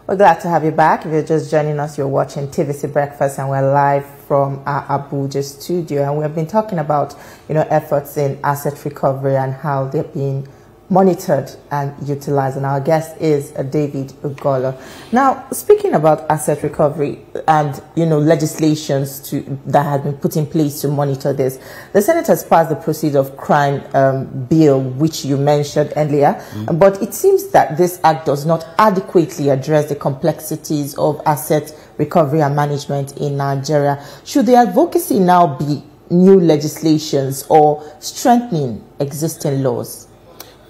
We're glad to have you back. If you're just joining us, you're watching TVC Breakfast, and we're live from our Abuja studio. And we've been talking about, efforts in asset recovery and how they're being monitored and utilized. And our guest is David Ugolor. Now, speaking about asset recovery and, legislations that have been put in place to monitor this, the Senate has passed the Proceeds of Crime bill, which you mentioned earlier, but it seems that this act does not adequately address the complexities of asset recovery and management in Nigeria. Should the advocacy now be new legislations or strengthening existing laws?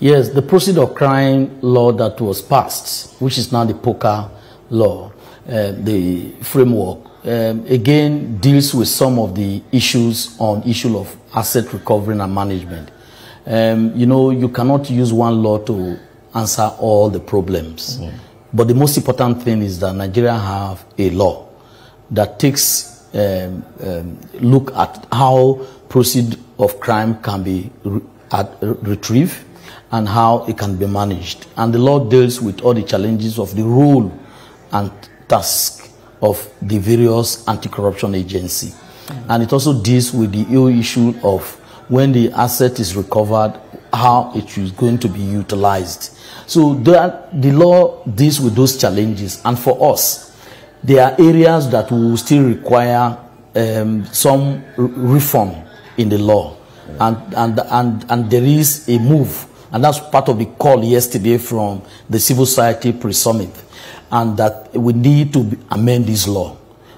Yes, the Proceeds of Crime law that was passed, which is now the POCA law, the framework, again deals with some of the issues on issue of asset recovery and management. You cannot use one law to answer all the problems. But the most important thing is that Nigeria have a law that takes look at how proceeds of crime can be retrieved and how it can be managed. And the law deals with all the challenges of the role and task of the various anti-corruption agencies. And it also deals with the issue of when the asset is recovered, how it is going to be utilized. So the law deals with those challenges. And for us, there are areas that will still require some reform in the law. And there is a move. And that's part of the call yesterday from the Civil Society Pre-Summit, and that we need to amend this law.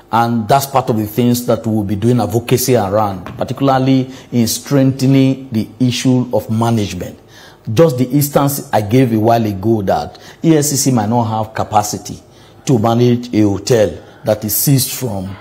And that's part of the things that we'll be doing advocacy around, particularly in strengthening the issue of management. Just the instance I gave a while ago that EFCC might not have capacity to manage a hotel that is seized from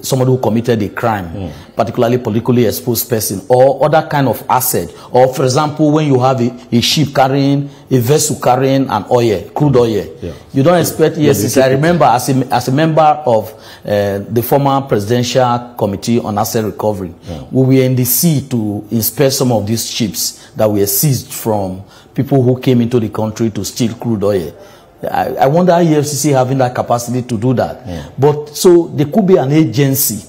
somebody who committed a crime, particularly politically exposed person, or other kind of asset. Or, for example, when you have a ship carrying, a vessel carrying an oil, crude oil, you don't expect EFCC. I remember as a member of the former Presidential Committee on Asset Recovery, we were in the sea to inspect some of these ships that were seized from people who came into the country to steal crude oil. I wonder EFCC having that capacity to do that. But so there could be an agency,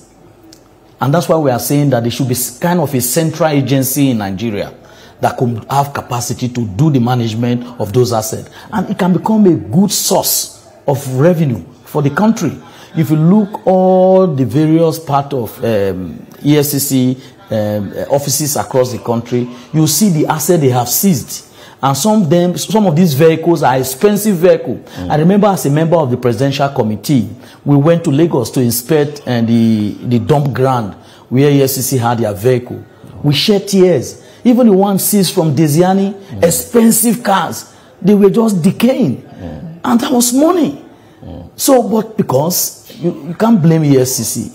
and that's why we are saying that there should be kind of a central agency in Nigeria that could have capacity to do the management of those assets, and it can become a good source of revenue for the country. If you look all the various part of EFCC offices across the country, you see the asset they have seized. And some of these vehicles are expensive vehicles. I remember as a member of the Presidential Committee, we went to Lagos to inspect the dump ground where EFCC had their vehicle. We shed tears. Even the ones seized from Desiani, expensive cars, they were just decaying. And that was money. So, but because you can't blame EFCC.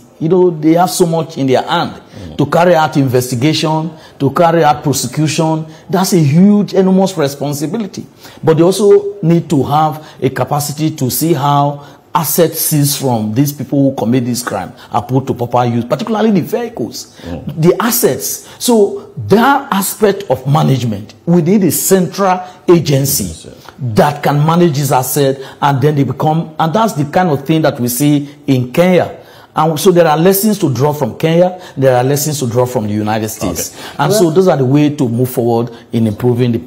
They have so much in their hand to carry out investigation, to carry out prosecution. That's a huge, enormous responsibility. But they also need to have a capacity to see how assets seized from these people who commit this crime are put to proper use, particularly the vehicles, the assets. So that aspect of management, we need a central agency that can manage this asset, and then they become, and that's the kind of thing that we see in Kenya. And so there are lessons to draw from Kenya, there are lessons to draw from the United States. And so those are the way to move forward in improving the